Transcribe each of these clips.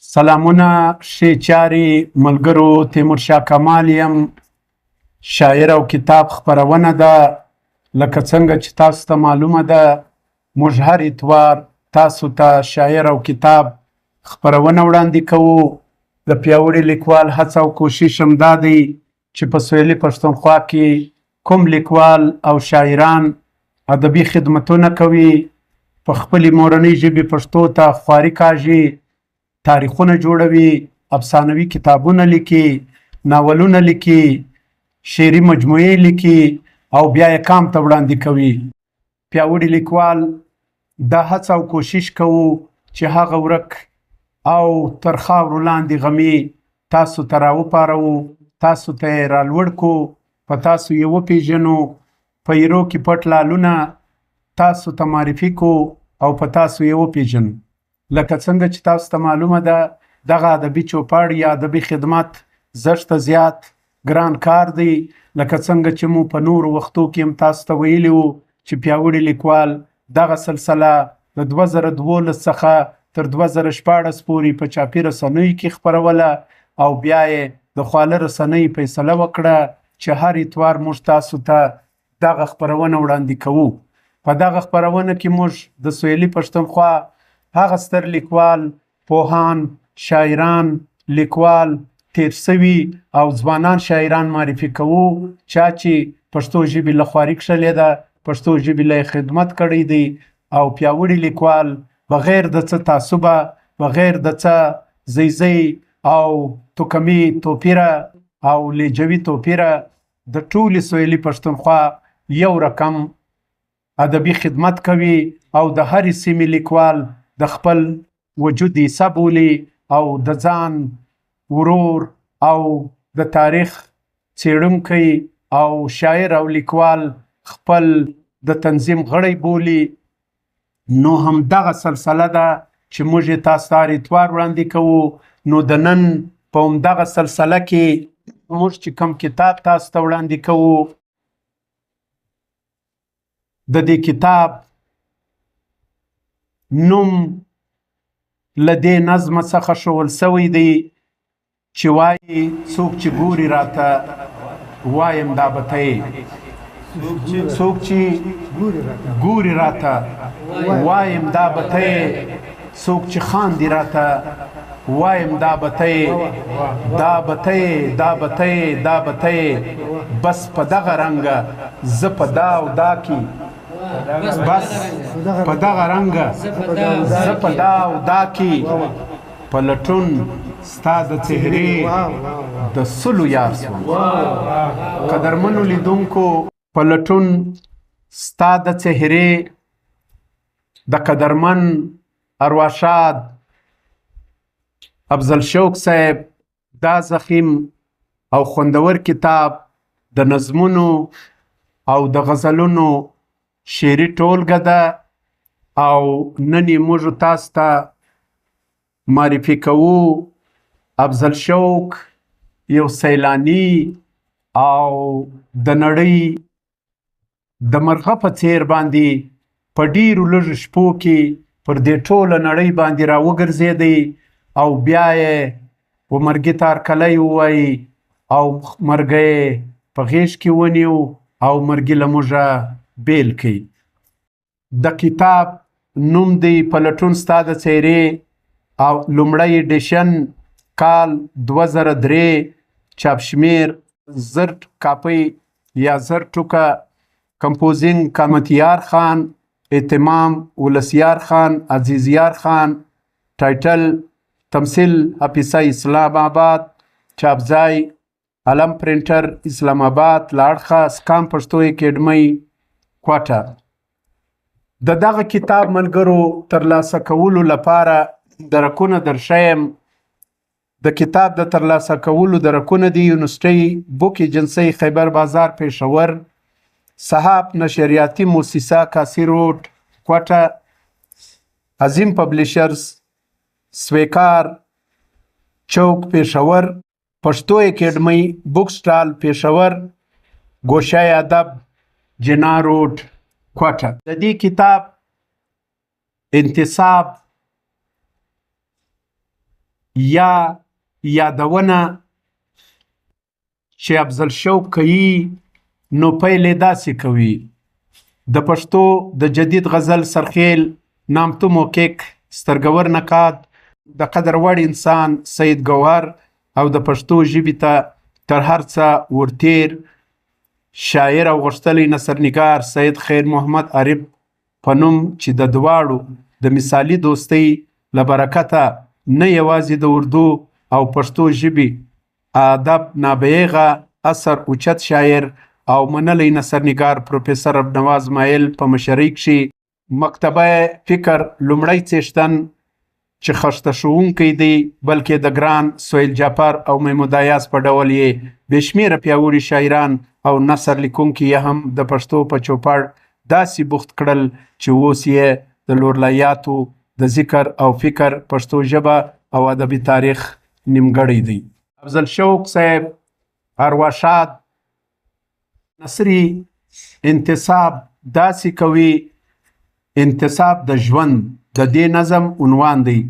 سلامونه ښې چارې ملګرو. تیمورشاه کمال یم. شاعر او کتاب خپرونه ده. لکه څنګه چې تاسو ته معلومه ده موږ هر اتوار تاسو ته شاعر او کتاب خپرونه وړاندې کوو. د پیاوړي لیکوال هڅه او کوشش هم دا دی چې په سویلي پښتونخوا کې کوم لیکوال او شاعران ادبي خدمتونه کوي په خپلې مورنۍ ژبې پښتو ته خواري کاږي، تاریخونه جوړوي، افسانوي کتابونه لیکي، ناولونه لیکي، شعري مجموعې لیکي او بیا یې کام ته وړاندې کوي. پیاوړي لیکوال دا هڅه او کوشش کوو چې هغه ورک او تر خاورو لاندې غمي تاسو ته راوپاروو، تاسو ته یې رالوړ کو، په تاسو یې وپېژنو، په ایرو کې پټ لالونه تاسو ته معرفي کو او په تاسو یې وپېژنو. لکه څنګه چې تاسو ته معلومه ده دغه ادبي چوپړ یا ادبي خدمت زښته زیات ګران کار دی. لکه څنګه چې مو په نورو وختو کې هم تاسو ته ویلي وو چې پیاوړي لیکوال دغه سلسله د 2012 څخه تر 2014 پورې په چاپي رسنیو کې خپروله او بیا یې د خواله رسنۍ فیصله وکړه چې هر اتوار موږ تاسو ته دغه خپرونه وړاندې کوو. په دغه خپرونه کې موږ د سویلي پښتونخوا هغه ستر لیکوال، پوهان، شاعران، لیکوال، تیر سوي او ځوانان شاعران معرفي کوو چا چې پښتو ژبې له خواري کښلې ده، پښتو ژبې له خدمت کړی دی او پیاوړي لیکوال بغیر د څه تعصبه، بغیر د څه زیزی او توکمي توپیره او لهجوي توپیره د ټولې سویلي پښتونخوا یو رقم ادبي خدمت کوي او د هرې سیمې لیکوال د خپل وجود حصه بولي او د ځان ورور او د تاریخ څیړونکی او شاعر او لیکوال خپل د تنظیم غړی بولي. نو هم دغه سلسله ده چې موږ یې تاسو ته هر اتوار وړاندې کوو. نو د نن په همدغه سلسله کې موږ چې کوم کتاب تاسو ته وړاندې کوو د دې کتاب نوم له دې نظمه څخه ښوول سوی دی چې وایي څوک چې ګوري راته وایم دا به ته یې، څوک چې ګوري راته وایم دا به ته یې، څوک چې خاندي راته وایم دا به ته یې، دا به ته یې، دا به ته یې، دا به ته یې، بس په دغه رنګه زه په دا او دا کې، بس په دغه رنګه زه په دا او دا کې په لټون ستا د څهرې د سلو یار شوم. قدرمنو لیدونکو، په لټون ستا د څهرې د قدرمن ارواښاد افضل شوق صاحب دا ضخیم او خوندور کتاب د نظمونو او د غزلونو شعري ټولګه ده او نن یې موږ تاسو ته معرفي کوو. افضل شوق یو سیلاني او د نړۍ د مرغه په څیر باندې په ډیرو لږو شپو کې پر دې ټوله نړۍ باندې راوګرځېدی او بیا یې و مرګي ته هرکلی ووایي او مرګه یې په غېږ کې ونیو او مرګي له موږه بیل کړي. د کتاب نوم دی په لټون ستا د څهرې او لومړی ایډیشن کال 2003، چاپ شمیر 1000 کاپۍ یا 1000 ټوکه، کمپوزینګ قامتیار خان، اهتمام ولسیار خان، عزیزیار خان، ټایټل تمثیل حفیظه اسلام آباد، چاپ ځای علم پرنټر اسلام آباد، له اړخه سکام پښتو اکیډمۍ کوټه. د دغه کتاب ملګرو ترلاسه کولو لپاره درکونه درښیم. د کتاب د ترلاسه کولو درکونه دي یونیورسټۍ بوک ایجنسۍ خیبر بازار پېښور، صحاف نشریاتي موسسه کاسي روډ کوټه، عظیم پبلیشرز سویکار چوک پېښور، پښتو اکیډمۍ بوک سټال پېښور، ګوشای ادب جنا روډ کوټه. د دې کتاب انتصاب یا یادونه چې افضل شوق کوي نو پیل یې داسې کوي. د پښتو د جدید غزل سرخیل نامتو محقق سترګور نقاد د قدر وړ انسان سید ګوهر او د پښتو ژبې ته تر هر څه ورتیر شاعر او غښتلی نثرنګار سید خیر محمد عارف په نوم چې د دواړو د مثالي دوستۍ له برکته نه یوازې د اردو او پښتو ژبې ادب نابغه اثر اوچت شاعر او منلی نثرنګار پروفیسر نواز مایل په مشرۍ کښې مکتبه فکر لومړی څښتن چې خښته ښوونکی دی بلکې د ګران سهیل جعفر او محمود ایاز په ډول یې بې شمېره پیاوړي شاعران او نثر لیکونکي یې هم د پښتو په چوپړ داسې بوخت کړل چې اوس یې د لورلیاتو د ذکر او فکر پښتو ژبه او ادبي تاریخ نیمګړی دی. افضل شوق صاحب ارواښاد نثري انتصاب داسې کوي. انتصاب د ژوند د دې نظم عنوان دی.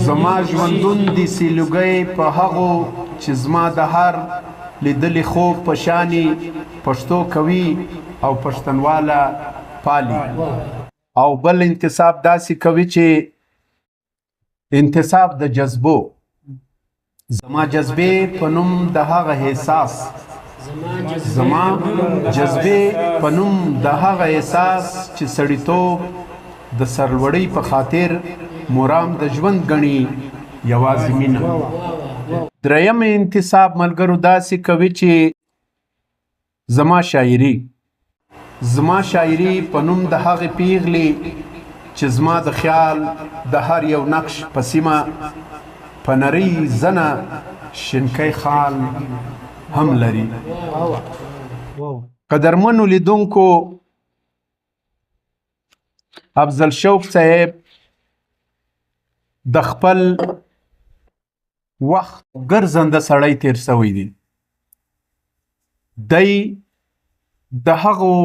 زما ژوندون دي سیلوګی په هغو چې زما د هر لیدلي خوب په شانې پښتو کوي او پښتنواله پالي. او بل انتصاب داسې کوي چې انتصاب د جذبو زما جذبې په نوم د هغه احساس زما جذبې په نوم د هغه احساس چې سړیتوب د سرلوړۍ په خاطر مرام د ژوند ګڼي یوازې مینه. دریم انتصاب ملګرو داسې کوي چې زما شاعري په نوم د هغې پیغلې چې زما د خیال د هر یو نقش په سیمه په نرۍ زنه شینکی خال هم لري. قدرمنو لیدونکو افضل شوق صاحب د خپل وخت ګرځنده سړی تیر سوی دی. دی د هغو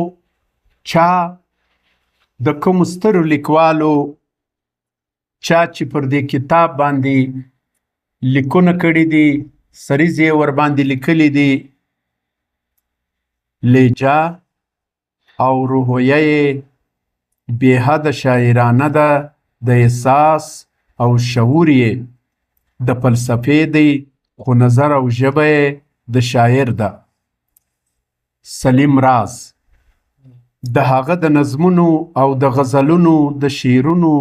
چا د کومو سترو لیکوالو چا چې پر دې کتاب باندې لیکونه کړي دي سریزې ورباندې لیکلي دي لهجه او روحیه یې بېحده شاعرانه ده. د احساس او شعور یې د فلسفې دی خو نظر او ژبه یې د شاعر ده. سلیم راز د هغه د نظمونو او د غزلونو د شعرونو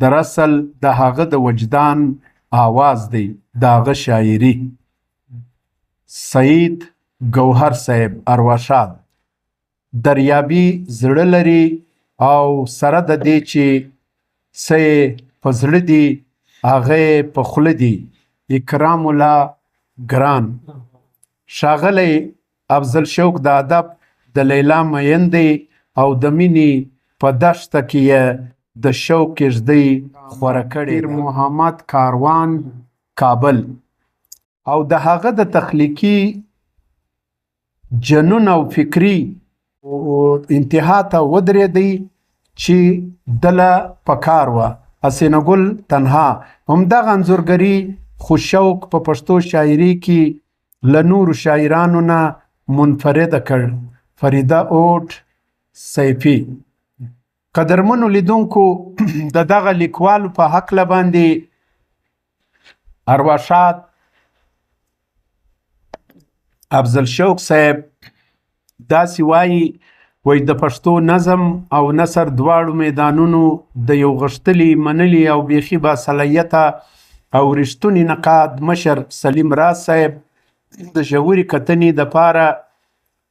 در اصل د هغه د وجدان آواز دی د هغه شاعري. سید ګوهر صاحب ارواښاد دریابي زړه لري او سره د دې چې څه یې په زړه دي هغه یې په خوله دي. اکرام الله ګران ښاغلی افضل شوق د ادب د لیلا مین دی او د مینې په دښته کې یې د شوق کېږدۍ خوره کړې. محمد کاروان کابل او د هغه د تخلیقي جنون او فکري انتها ته ودرېدی چې دله پکار وه. حسینه ګل تنها همدغه انځورګري خو شوق په پښتو شاعري کې له نورو شاعرانو نه منفرده کړ. فریده اوټ سیفي قدرمنو لیدونکو د دغه لیکوالو په هکله باندې ارواښاد افضل شوق صاحب داسې وایي د پښتو نظم او نثر دواړو میدانونو د یو غښتلي منلي او بیخي باصلاحیته او رښتوني نقاد مشر سلیم راز صاحب د ژورې کتنې دپاره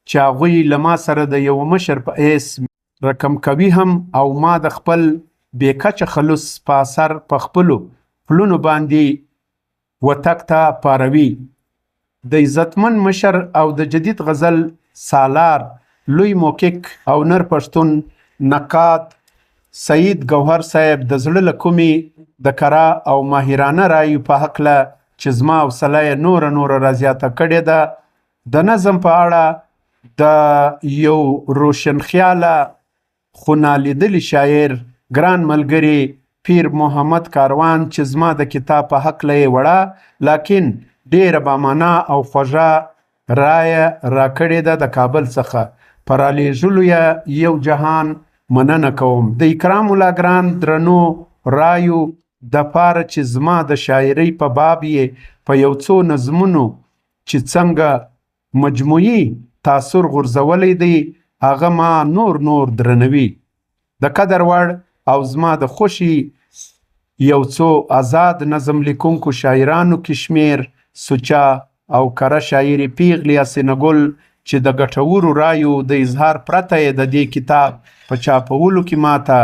چې هغوی له ما سره د یو مشر په حیث رقم کوي هم او ما د خپل بې کچه خلوص په اثر په خپلو پلونو باندې وتګ ته پاروي. د عزتمن مشر او د جدید غزل سالار لوی محقق او نر پښتون نقاد سید ګوهر صاحب د زړه له کومې د کره او ماهرانه رایو په هکله چې زما حوصله یې نوره رازیاته کړې ده د نظم په اړه د یو روشنخیاله خو نالیدلي شاعر ګران ملګري پیر محمد کاروان چې زما د کتاب په هکله یې وړه لاکن ډیره بامعنا او خوږه رایه راکړې ده د کابل څخه په رالیږلو یې یو جهان مننه کوم د اکرام الله ګران درنو رایو دپاره چې زما د شاعرۍ په باب یې په یو څو نظمونو چې څنګه مجموعي تاثر غورځولی دی هغه ما نور درنوي د قدر وړ او زما د خوښي یو څو آزاد نظم لیکونکو شاعرانو کې شمیر سوچا او کره شاعري پیغلې حسینه ګل چې د ګټورو رایو د اظهار پرته یې د دې کتاب په چاپولو کې ماته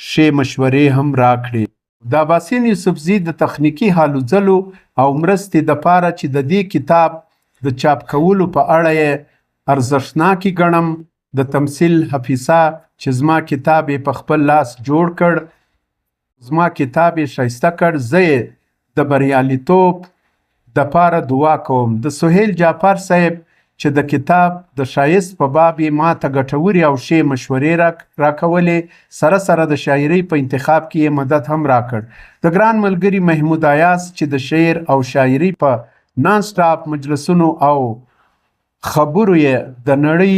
ښې مشورې هم راکړې د اباسین یوسفزي د تخنیکي هلو ځلو او مرستې دپاره چې د دې کتاب د چاپ کولو په اړه یې ارزښتناکې ګڼم د تمثیل حفیظه چې زما کتاب یې په خپل لاس جوړ کړ زما کتاب یې ښایسته کړ زه یې د بریالیتوب دپاره دعا کوم د سهیل جعفر صاحب چې د کتاب د ښایست په باب یې ماته ګټورې او ښې مشورې راکولې سره د شاعرۍ په انتخاب کې یې مدد هم راکړ د ګران ملګري محمود ایاز چې د شعر او شاعرۍ په نان سټاپ مجلسونو او خبرو یې د نړۍ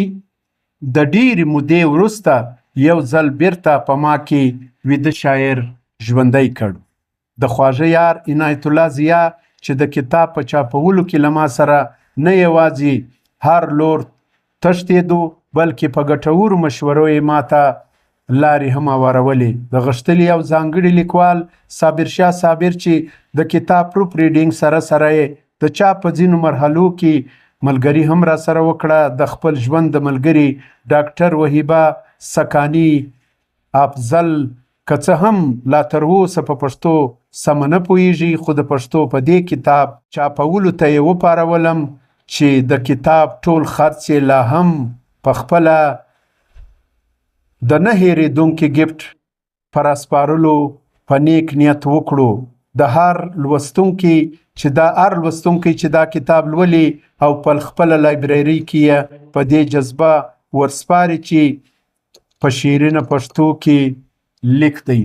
د ډېرې مودې وروسته یو ځل بیرته په ما کې ویده شاعر ژوندی کړ د خواږه یار عنایت الله ضیا چې د کتاب په چاپولو کې له ما سره نه یوازې هر لور تښتېدو بلکې په ګټورو مشورو یې ماته لارې هم هوارولې د غښتلي او ځانګړي لیکوال صابر شاه صابر چې د کتاب پروف ریډینګ سره یې د چاپ په ځینو مرحلو کې ملګري هم را سره وکړه د خپل ژوند د ملګري ډاکټر وهیبه سکانی افضل که څه هم لا تر اوسه په پښتو سمه نه پوهیږي خو د پښتو په دې کتاب چاپولو ته یې وپارولم چې د کتاب ټول خرڅ یې لا هم په خپله د نه هېرېدونکي ګفټ په راسپارلو په نیک نیت وکړو د هر لوستونکي چې دا کتاب لولي او په خپله لایبرري کې یې په دې جذبه ورسپاري چې په شیرینه پښتو کې لیک دی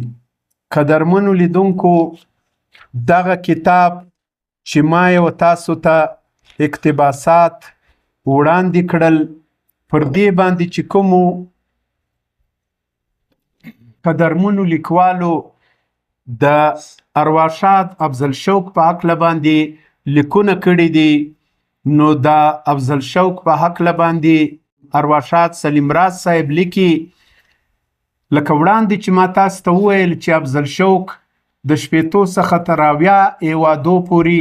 قدرمنو لیدونکو دغه کتاب چې ما یې تاسو ته اقتباسات وړاندې کړل پر دې باندې چې کومو قدرمنو لیکوالو د ارواښاد افضل شوق په هکله باندې لیکونه کړي دي نو د افضل شوق په هکله باندې ارواښاد سلیم راز صاحب لیکي لکه وړاندې چې ما تاسو ته وویل چې افضل شوق د شپېتو څخه تر اویا هیوادو پورې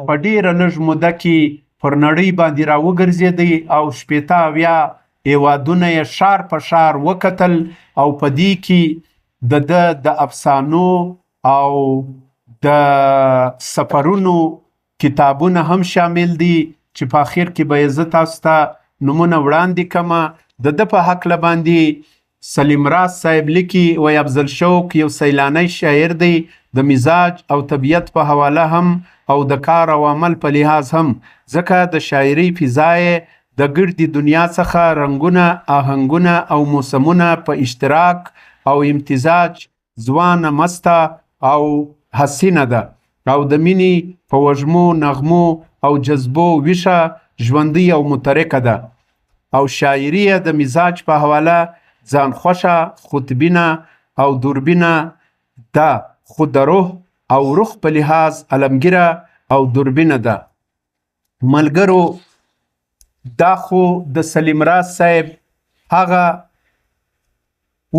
په ډېره لږ موده کې پر نړۍ باندې راوګرځېدی او شپېته اویا هیوادونه یې ښار په ښار وکتل او په دې کې د افسانو او د سفرونو کتابونه هم شامل دي چې په آخر کې به یې زه تاسو ته نومونه وړاندې کړمه د ده په هکله باندې سلیم راز صاحب لیکي وایي افضل شوق یو سیلانی شاعر دی د مزاج او طبیعت په حواله هم او د کار او عمل په لحاظ هم ځکه د شاعرۍ فضا یې د ګردې دنیا څخه رنګونه آهنګونه او موسمونه په اشتراک او امتزاج ځوانه مسته او حسینه ده او د مینې په وږمو نغمو او جذبو ویښه ژوندۍ او مترکه ده او شاعري یې د مزاج په حواله ځان خوښه خطبینه او دوربینه ده خو د روح او رخ په لحاظ علمګیره او دوربینه ده ملګرو دا خو د سلیم راز صاحب هغه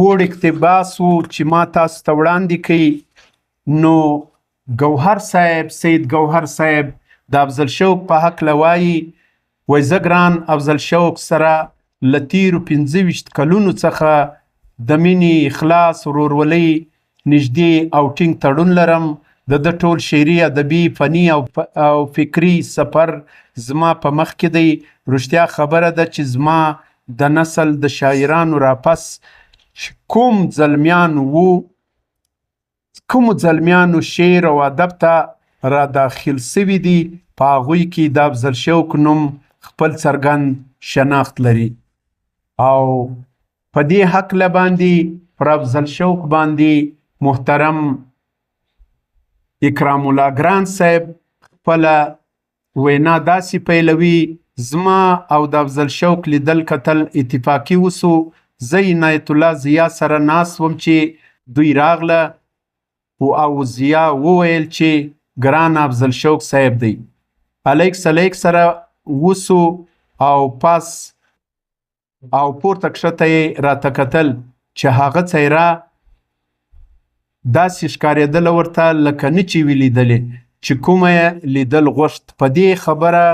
وړ اقتباس و چې ما تاسو ته وړاندې کوي نو ګوهر صاحب سید ګوهر صاحب د افضل شوق په هکله وایي زه ګران افضل شوق سره له تیرو 25 کلونو څخه د مینې اخلاص ورورولۍ نږدې او ټینګ تړون لرم د ټول شعري ادبي فني او فکري سفر زما په مخ کې دی رښتیا خبره ده چې زما د نسل د شاعرانو راپس کومو ځلمیانو شعر او ادب ته را داخل سوي دي په هغوی کې د افضل شوق نوم خپل څرګند شناخت لري او په دې هکله باندې پر افضل شوق باندې محترم اکرام الله ګران صاحب خپله وینا داسې پیلوي: زما او د افضل شوق لیدل کتل اتفاقي وسو. زه عنایت الله ضیا سره ناست وم چې دوی راغله او ضیا وویل چې ګران افضل شوق صاحب دی. الیک سلیک سره وسو او پاس او پورته کښته یې راته کتل چې هغه څیره داسې ښکارېدله ورته لکه نه چې وي لیدلې چې کومه یې لیدل غوښت. په دې خبره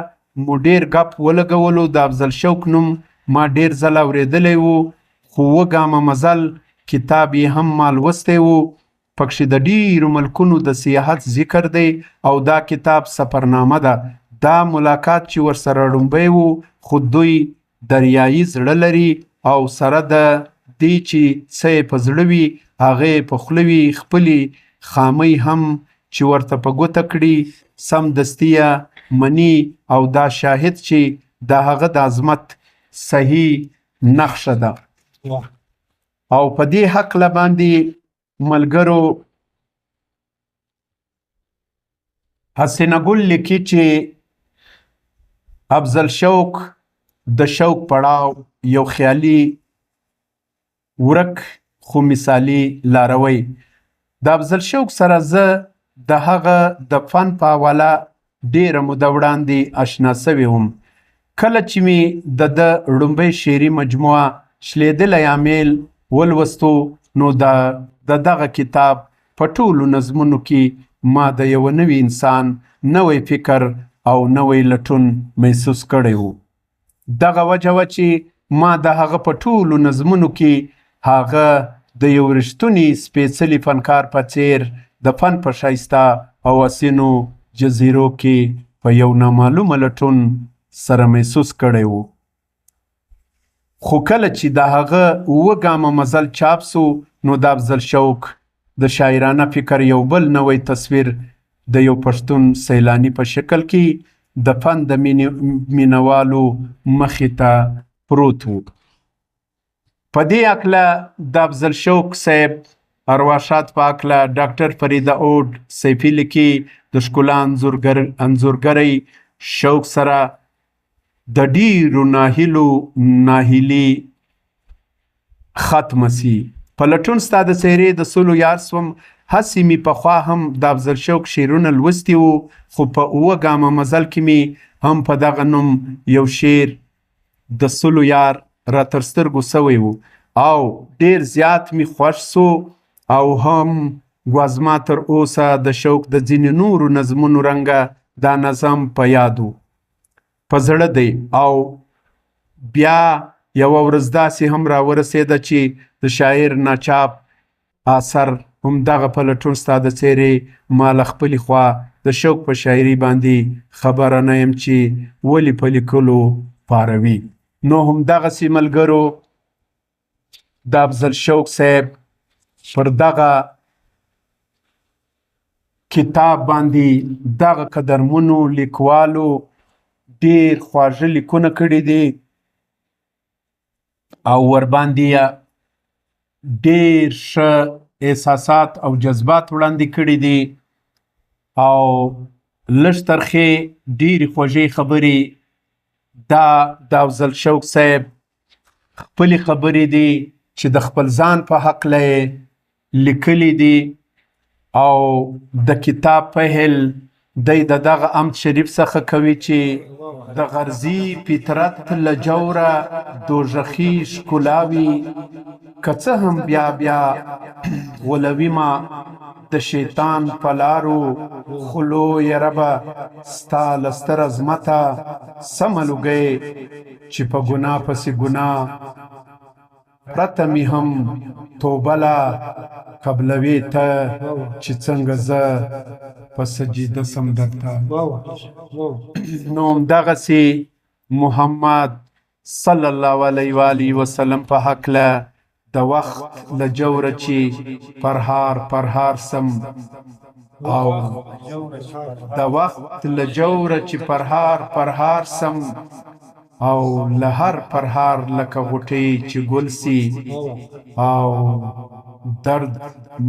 مو ډېر ګپ ولګولو. د افضل شوق نوم ما ډېر ځله اورېدلی و، خو وګامه مزل کتاب یې هم ما لوستی و. پکښې د ډېرو ملکونو د سیاحت ذکر دی او دا کتاب سفرنامه ده. دا ملاقات چې ورسره ړومبی و، خو دوی دریایي زړه لري او سره د دې چې څه یې په زړه وي هغه یې په خوله وي. خپلې خامۍ هم چې ورته په ګوته کړي سمدستي یې مني او دا شاهد چې د هغه د عظمت صحیح نقشه ده. او په دې هکله باندې ملګرو حسینه ګل لیکي چې افضل شوق د شوق پړاو یو خیالي ورک خو مثالي لاروی. د افضل شوق سره زه د هغه د فن په حواله ډېره موده وړاندې اشنا سوی وم. کله چې مې د ړومبۍ شعري مجموعه شلېدلی امیل ولوستو نو د دغه کتاب په ټولو نظمونو کې ما د یوه نوي انسان نوی فکر او نوی لټون محسوس کړی و. دغه وجه وه چې ما د هغه په ټولو نظمونو کې هغه د یو رښتوني سپېڅلي فنکار په څیر د فن په ښایسته او حسینو جزیرو کې په یو نامعلومه لټون سره محسوس کړی و. خو کله چې د هغه اووه ګامه مزل چاپ سو نو د افضل شوق د شاعرانه فکر یو بل نوی تصویر د یو پښتون سیلاني په شکل کې د فن د مینوالو مخې ته پروت و. په دې هکله د افضل شوق صاحب ارواښاد په هکله ډاکټر فریده اوډ سیفي لیکي: د ښکلا انځورګرۍ شوق سره د ډېرو ناهیلو ناهیلي ختمه سي. په لټون ستا د څېرې د سلو یار سوم. هسې مې پخوا هم د افضل شوق شعرونه لوستي وو، خو په اووه ګامه مزل کې مې هم په دغه نوم یو شعر د سلو یار را تر سترګو سوی و او ډېر زیات مې خوښ سو. او هم ګوزما تر اوسه د شوق د ځینې نورو نظمونو رنګه دا نظم په یادو په زړه دی. او بیا یوه ورځ داسې هم راورسېده چې د شاعر ناچاپ اثر همدغه په لټون ستا د څېرې ما له خپلې خوا د شوق په شاعري باندې خبره نه یم چې ولې په لیکلو پاروي. نو همدغسې ملګرو د افضل شوق صاحب پر دغه کتاب باندې دغه قدرمنو لیکوالو ډېر خواږه لیکونه کړي دي او ورباندې ډېر ښه احساسات او جذبات وړاندې کړي دي او لږ ترخې ډېرې خوږې خبرې. دا د افضل شوق صاحب خپلې خبرې دي چې د خپل ځان په هکله یې لیکلي دي او د کتاب پیل دی د دغه امت شریف څخه کوي چې د غرضي فطرت له جوره دوژخي ښکلاوي که څه هم بیا بیا غولوي ما د شیطان په لارو خلو یې ربه ستا له ستر عظمته سمه لوګی چې په ګناه پسې ګناه پرته مې هم توبه لا قبلوي ته چې څنګه زه په سجده سم درته. نو همدغسې محمد صلی الله علیه و آله وسلم په هکله د وخت له جوره چې پرهار سم او د وخت له جوره چې پرهار سم او له هر پرهار لکه غوټۍ چې ګل سي او درد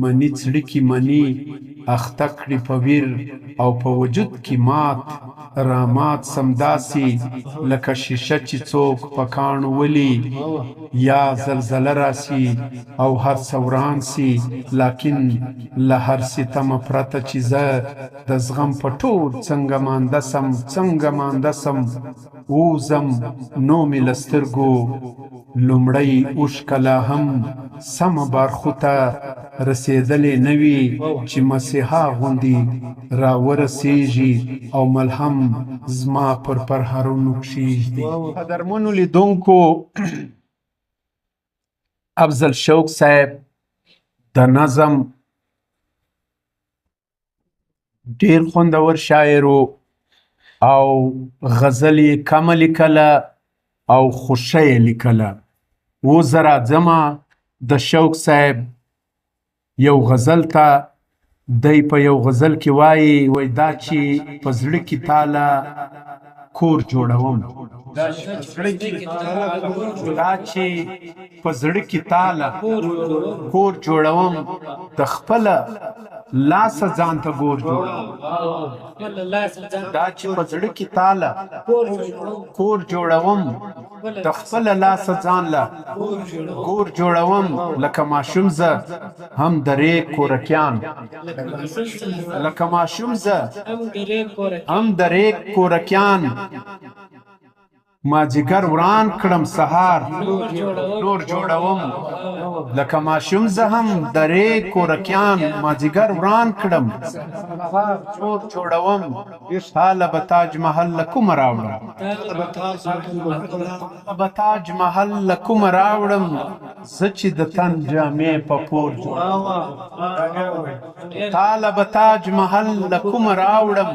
مني څړیکې مني اخته کړي په ویر او په وجود کې مات رامات سمداسي لکه شیشه چې څوک په کاڼو ولي یا زلزله راسي او هر څه وران سي لکن له هر ستمه پرته چې زه د زغم په ټول څنګه مانده سم ووځم نو مې له سترګو لومړی اوښکه لا هم سمه بارخوته رسېدلې نه وي چې مسیحا غوندې راورسېږي او ملهم زما پر پرهرونو کښېږدي. قدرمنو لیدونکو، افضل شوق صاحب د نظم ډېر خوندور شاعر او غزل یې کمه لیکله او خوشه یې لیکله. اوس زه راځمه د شوق صاحب یو غزل ته. دی په یو غزل کې وایي دا چې په زړه کې تاله کور جوړوم، دا چې په زړه کې تاله کور جوړوم، د خپله لاسه ځان ته ګور جوړوم. دا چې په زړه کې تاله کور جوړوم، د خپله لاسه ځان له ګور جوړوم. لکه ماشوم زه هم د ریګ کورکیان، لکه ماشوم زه هم د ریګ کورکیان، مازدیګر وران کړم سهار نور جوړوم. لکه ماشوم زه هم د ریګ کورکیان، مازدیګر وران کړم نور جوړوم. حاله به تاج محل له کومه راوړم، به تاج محل له کومه راوړم، زه چې د تن جامې په پور جوړوم. حاله به تاج محل له کومه راوړم،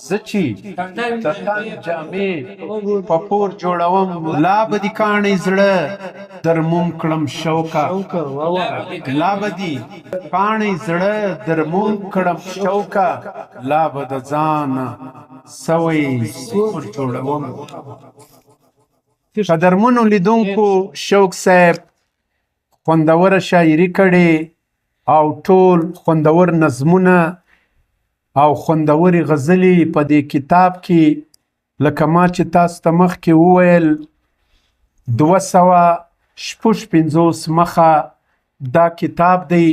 زه چې د تن جامې په پور جوړوم. لا به دې کاڼی زړه در موم کړم شوقه، لا به دې کاڼی زړه در موم کړم شوقه، لا به د ځانه سوی سور جوړوم. قدرمنو لیدونکو، شوق صاحب خوندوره شاعري کړې او ټول خوندور نظمونه او خوندورې غزلې په دې کتاب کې، لکه ما چې تاسو ته مخکې وویل 256 مخه دا کتاب دی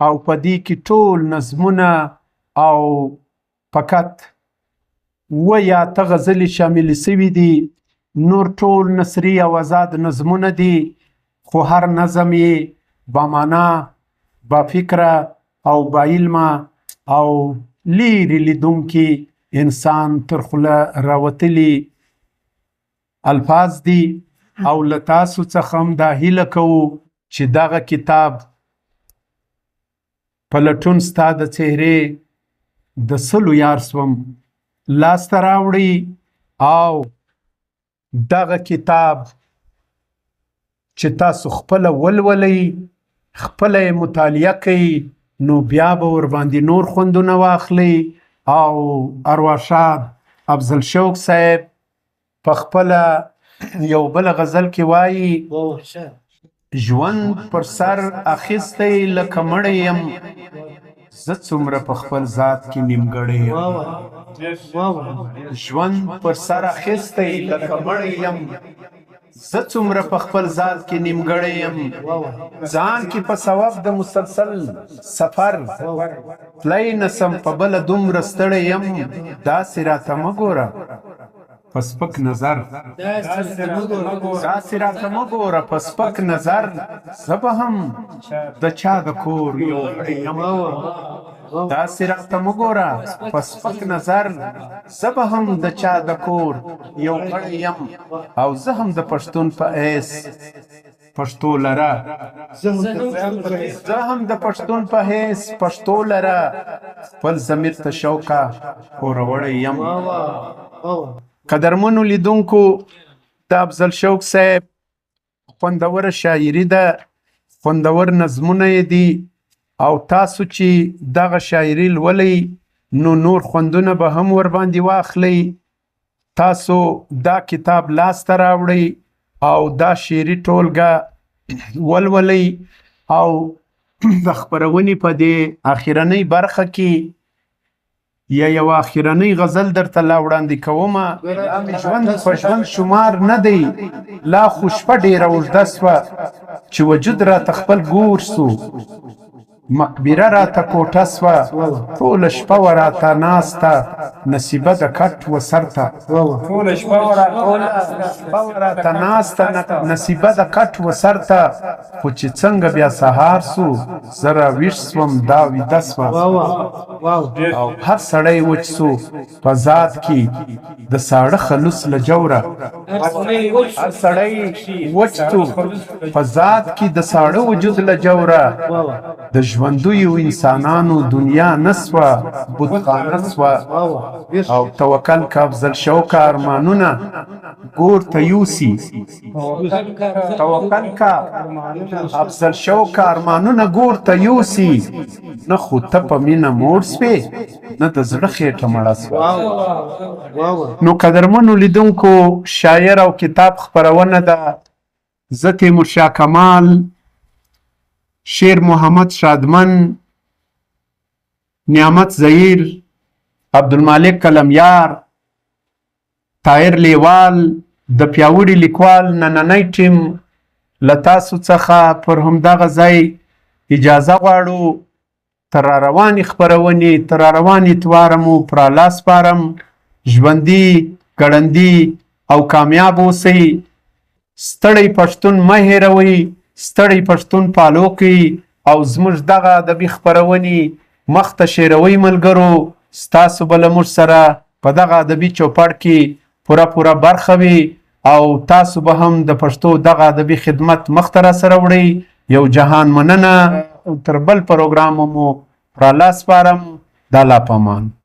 او په دې کې ټول نظمونه او فقط 8 غزلې شاملې سوي دي. نور ټول نثري او آزاد نظمونه دي، خو هر نظم یې با معنا، با فکره او با علمه او لیرې لیدونکي انسان تر خوله راوتلي الفاظ دي. او له تاسو څخه هم دا هیله کوو چې دغه کتاب په لټون ستا د څهرې د سلو یار سوم لاسته راوړي او دغه کتاب چې تاسو خپله ولولئ، خپله یې مطالعه کوئ، نو بیا به ورباندې نور خوندونه واخلئ. او ارواښاد افضل شوق صاحب په خپله یو بل غزل کې وایي ژوند پر سر اخیستی لکه مړی یم، زه څومره په خپل ذات کې نیمګړی یم. ژوند پر سر اخیستی لکه مړی یم، زه څومره په خپل ذات کې نیمګړی یم. ځان کې په ثواب د مسلسل سفر تللی نسم، په بله دومره ستړی یم. داسې راته مه ګوره په سپک نظر، داسې راته مه ګوره په سپک نظر، زه به هم د چا د کور یو غړی یم. داسې راته مه ګوره په سپک نظر، زه به هم د چا د کور یو غړی یم. او زه هم د پښتون په حیث پښتو لره، زه هم د پښتون په حیث پښتو لره، خپل ضمیر ته شوقه پوروړی یم. قدرمنو لیدونکو، د افضل شوق صاحب خوندوره شاعري ده، خوندور نظمونه یې دي او تاسو چې دغه شاعري لولئ نو نور خوندونه به هم ورباندې واخلئ. تاسو دا کتاب لاسته راوړئ او دا شعري ټولګه ولولئ او د خپرونې په دې اخرنۍ برخه کې یو اخرنۍ غزل درته لا وړاندې کومه. دا مې ژوند په ژوند شمار نه دی، لا خو شپه ډېره اوږده سوه چې وجود راته خپل ګور سو. مقبره راته کوټه سوه، ټوله شپه وه راته ناسته، نصیبه د کټ و سر ته. ټوله شپه وه راته ناسته، نصیبه د کټ و سر ته. خو چې څنګه بیا سهار سو، زه راویښ سوم دا ویده سوه. او هر سړی وچ سو په ذات کې د ساړه خلوص له جوره. هر سړی وچ سو په ذات کې د ساړه وجود له جوره. د ژوندیو انسانانو دنیا نسوه، بتخانه سوه. او توکل که افضل شوکه ارمانونه ګور ته یوسي. توکل که افضل شوکه ارمانونه ګور ته یوسي. نه خو ته په مینه موړ سوې، نه د زړه خېټه مړه سوه. نو قدرمنو لیدونکو، شاعر او کتاب خپرونه ده. زه تیمورشاه کمال، شیر محمد شادمن، نعمت زهیر، عبدالمالک کلمیار، طاهر لیوال، د پیاوړي لیکوال نننی ټیم له تاسو څخه پر همدغه ځای اجازه غواړو. تر راروانې خپرونې، تر راروان اتواره مو پر الله سپارم. ژوندي، ګړندي او کامیاب اوسئ. ستړی پښتون مه هېروئ، ستړی پښتون فالو کوي او زموږ دغه ادبي خپرونې مخته شیروئ. ملګرو، ستاسو به له موږ سره په دغه ادبي چوپړ کې پوره برخه وي او تاسو به هم د پښتو دغه ادبي خدمت مخته را سره وړئ. یو جهان مننه. تر بل پروګرام مو پر الله سپارم. د الله په امان.